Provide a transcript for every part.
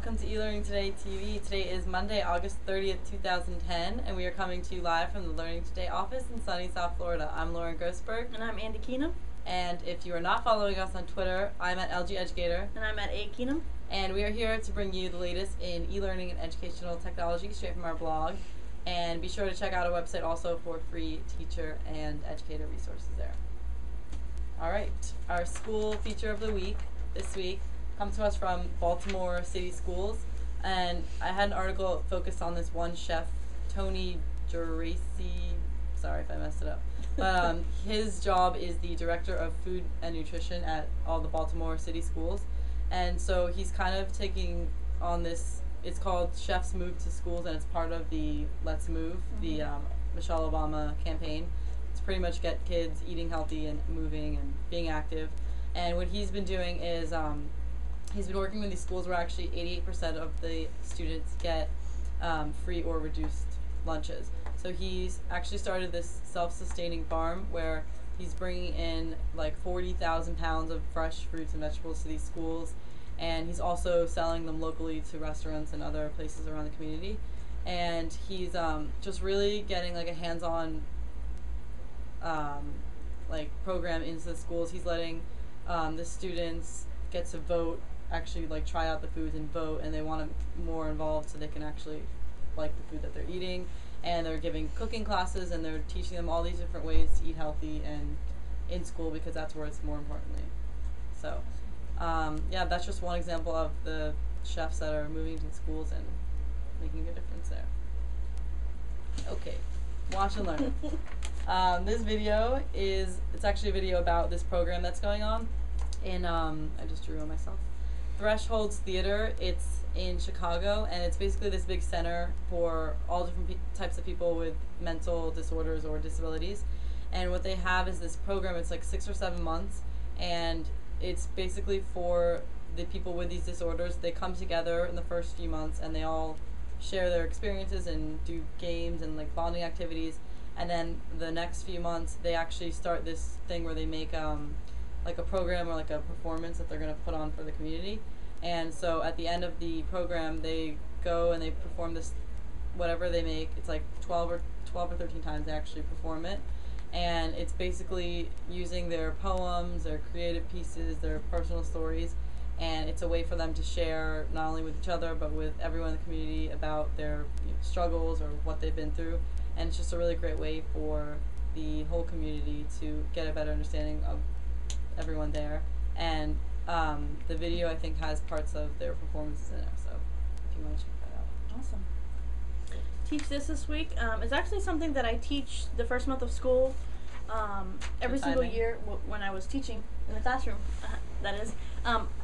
welcome to eLearning Today TV. Today is Monday, August 30th, 2010, and we are coming to you live from the Learning Today office in sunny South Florida. I'm Lauren Grossberg. And I'm Andy Keenum. And if you are not following us on Twitter, I'm at LG Educator. And I'm at A Keenum. And we are here to bring you the latest in e-learning and educational technology straight from our blog. And be sure to check out our website also for free teacher and educator resources there. All right, our school feature of the week this week comes to us from Baltimore City Schools, and I had an article focused on this one chef, Tony Geraci. Sorry if I messed it up, but his job is the director of food and nutrition at all the Baltimore City Schools, and so he's kind of taking on this. It's called Chefs Move to Schools, and it's part of the Let's Move, the Michelle Obama campaign. It's pretty much get kids eating healthy and moving and being active. And what he's been doing is he's been working with these schools where actually 88% of the students get free or reduced lunches. So he's actually started this self-sustaining farm where he's bringing in like 40,000 pounds of fresh fruits and vegetables to these schools, and he's also selling them locally to restaurants and other places around the community. And he's just really getting like a hands-on like program into the schools. He's letting the students get to vote, actually like try out the foods and vote, and they want them more involved so they can actually like the food that they're eating. And they're giving cooking classes, and they're teaching them all these different ways to eat healthy and in school, because that's where it's more importantly. So yeah, that's just one example of the chefs that are moving to schools and making a difference there. Okay, watch and learn. This video it's actually a video about this program that's going on in, I just drew on myself, Thresholds Theater. It's in Chicago, and it's basically this big center for all different types of people with mental disorders or disabilities. And what they have is this program. It's like 6 or 7 months, and it's basically for the people with these disorders. They come together in the first few months, and they all share their experiences and do games and like bonding activities. And then the next few months, they actually start this thing where they make like a program or like a performance that they're going to put on for the community. And so at the end of the program, they go and they perform this, whatever they make. It's like 12 or 13 times they actually perform it. And it's basically using their poems, their creative pieces, their personal stories. And it's a way for them to share not only with each other, but with everyone in the community about their struggles or what they've been through. And it's just a really great way for the whole community to get a better understanding of everyone there. And the video, I think, has parts of their performances in it, so if you want to check that out. Awesome. Teach this week is actually something that I teach the first month of school every single year when I was teaching in the classroom, that is.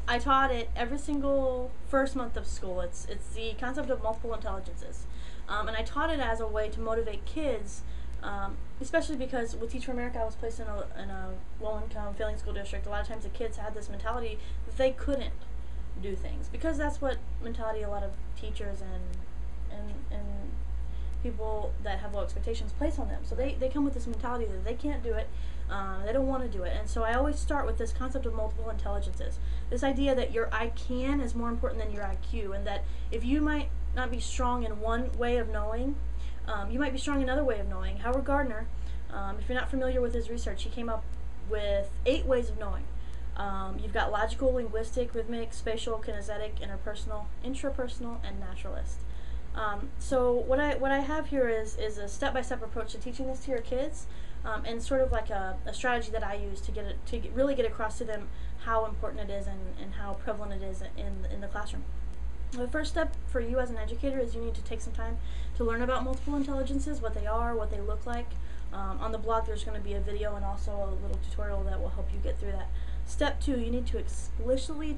I taught it every single first month of school. It's the concept of multiple intelligences. And I taught it as a way to motivate kids, especially because with Teach for America, I was placed in a low-income, failing school district. A lot of times the kids had this mentality that they couldn't do things, because that's what mentality a lot of teachers and people that have low expectations place on them. So they come with this mentality that they can't do it, they don't want to do it. And so I always start with this concept of multiple intelligences, this idea that your I can is more important than your IQ, and that if you might not be strong in one way of knowing, you might be strong in another way of knowing. Howard Gardner, if you're not familiar with his research, he came up with 8 ways of knowing. You've got logical, linguistic, rhythmic, spatial, kinesthetic, interpersonal, intrapersonal, and naturalist. So what I have here is a step-by-step approach to teaching this to your kids, and sort of like a strategy that I use to really get across to them how important it is and how prevalent it is in the classroom. The first step for you as an educator is you need to take some time to learn about multiple intelligences, what they are, what they look like. On the blog there's going to be a video and also a little tutorial that will help you get through that. Step 2, you need to explicitly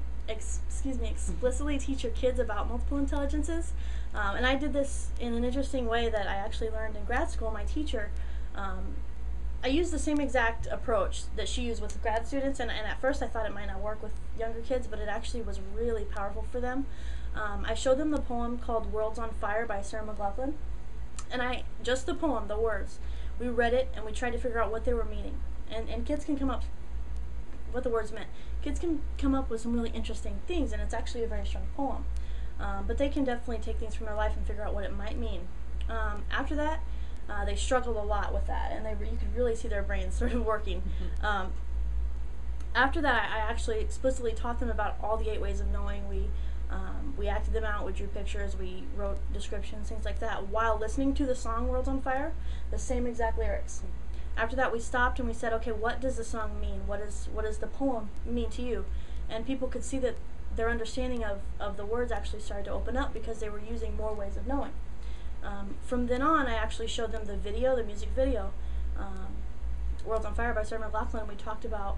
teach your kids about multiple intelligences. And I did this in an interesting way that I actually learned in grad school. My teacher, I used the same exact approach that she used with grad students, and at first I thought it might not work with younger kids, but it actually was really powerful for them. I showed them the poem called Worlds on Fire by Sarah McLachlan, and just the poem, the words, we read it and we tried to figure out what they were meaning. And kids can come up, what the words meant. Kids can come up with some really interesting things, and it's actually a very strong poem. but they can definitely take things from their life and figure out what it might mean. After that, they struggled a lot with that, and you could really see their brains sort of working. After that, I actually explicitly taught them about all the 8 ways of knowing. We acted them out, we drew pictures, we wrote descriptions, things like that, while listening to the song Worlds on Fire, the same exact lyrics. After that, we stopped and we said, okay, what does the song mean? What does the poem mean to you? And people could see that their understanding of the words actually started to open up because they were using more ways of knowing. From then on, I actually showed them the video, the music video, Worlds on Fire by Sarah McLachlan. We talked about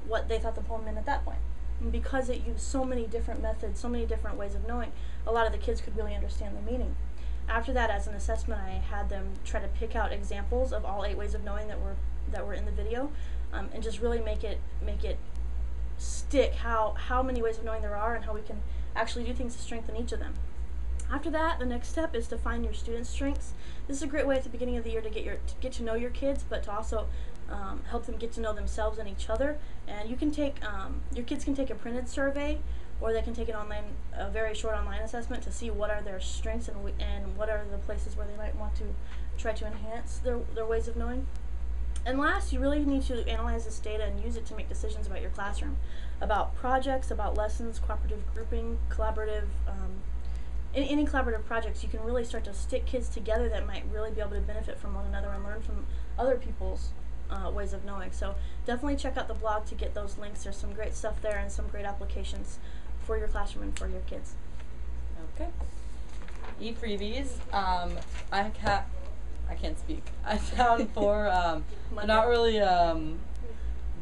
what they thought the poem meant at that point. And because it used so many different methods, so many different ways of knowing, a lot of the kids could really understand the meaning. After that, as an assessment, I had them try to pick out examples of all 8 ways of knowing that were in the video, and just really make it stick how many ways of knowing there are and how we can actually do things to strengthen each of them. After that, the next step is to find your students' strengths. This is a great way at the beginning of the year to get to know your kids, but to also help them get to know themselves and each other. And you can take your kids can take a printed survey, or they can take a very short online assessment to see what are their strengths and what are the places where they might want to try to enhance their ways of knowing. And last, you really need to analyze this data and use it to make decisions about your classroom, about projects, about lessons, cooperative grouping, collaborative. In any collaborative projects, you can really start to stick kids together that might really be able to benefit from one another and learn from other people's ways of knowing. So definitely check out the blog to get those links. There's some great stuff there and some great applications for your classroom and for your kids. Okay. E-freebies. I can't speak. I found 4. They're not really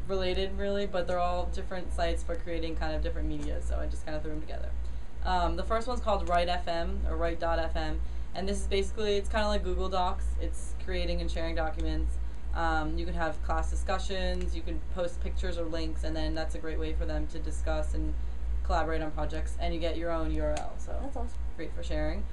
related, really, but they're all different sites for creating kind of different media. So I just kind of threw them together. The first one's called Write FM, or Write.fm, and this is basically, it's kind of like Google Docs. It's creating and sharing documents. You can have class discussions, you can post pictures or links, and then that's a great way for them to discuss and collaborate on projects, and you get your own URL, so That's awesome. great for sharing.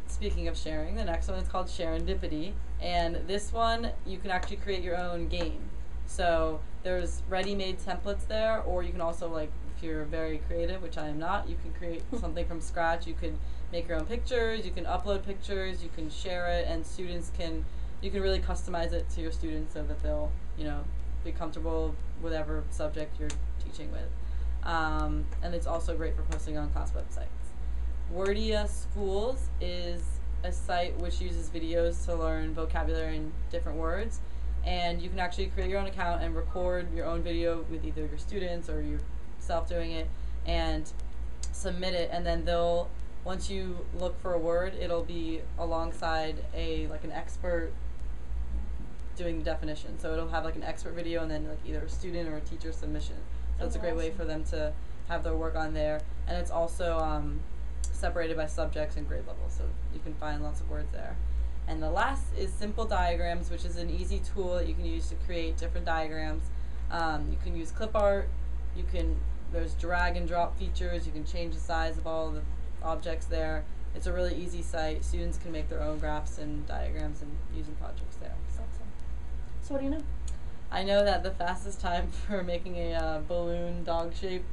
Speaking of sharing, the next one is called Sharendipity, and this one, you can actually create your own game. So there's ready-made templates there, or you can also, like, if you're very creative, which I am not, you can create something from scratch. You could make your own pictures, you can upload pictures, you can share it, and you can really customize it to your students so that they'll, be comfortable with whatever subject you're teaching with. And it's also great for posting on class websites. Wordia Schools is a site which uses videos to learn vocabulary and different words, and you can actually create your own account and record your own video with either your students or yourself doing it and submit it, and then once you look for a word, it'll be alongside an expert doing the definition. So it'll have like an expert video and then like either a student or a teacher submission. So it's a great way for them to have their work on there, and it's also separated by subjects and grade levels, so you can find lots of words there. And the last is Simple Diagrams, which is an easy tool that you can use to create different diagrams. You can use clip art, there's drag and drop features, you can change the size of all the objects there. It's a really easy site. Students can make their own graphs and diagrams and using projects there. Awesome. So what do you know? I know that the fastest time for making a balloon dog shape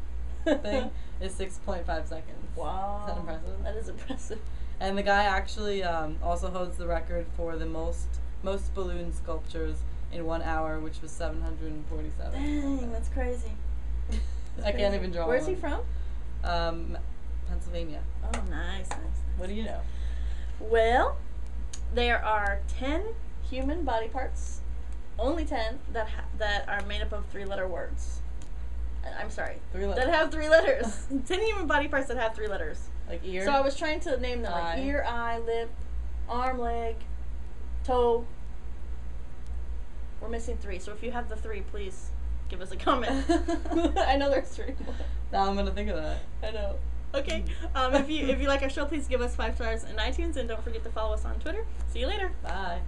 thing is 6.5 seconds. Wow. Is that impressive? That is impressive. And the guy actually also holds the record for the most balloon sculptures in 1 hour, which was 747. Dang, that's crazy. I can't even draw Where's one. he from? Pennsylvania. Oh, nice. What do you know? Well, there are 10 human body parts, only 10 that are made up of 3-letter words. I'm sorry. 3 letters. That have 3 letters. 10 human body parts that have 3 letters. Like ear? So I was trying to name them, like ear, eye, lip, arm, leg, toe. We're missing 3, so if you have the 3, please give us a comment. I know there's 3 more. Now I'm gonna think of that. I know. Okay. If you like our show, please give us 5 stars in iTunes, and don't forget to follow us on Twitter. See you later. Bye.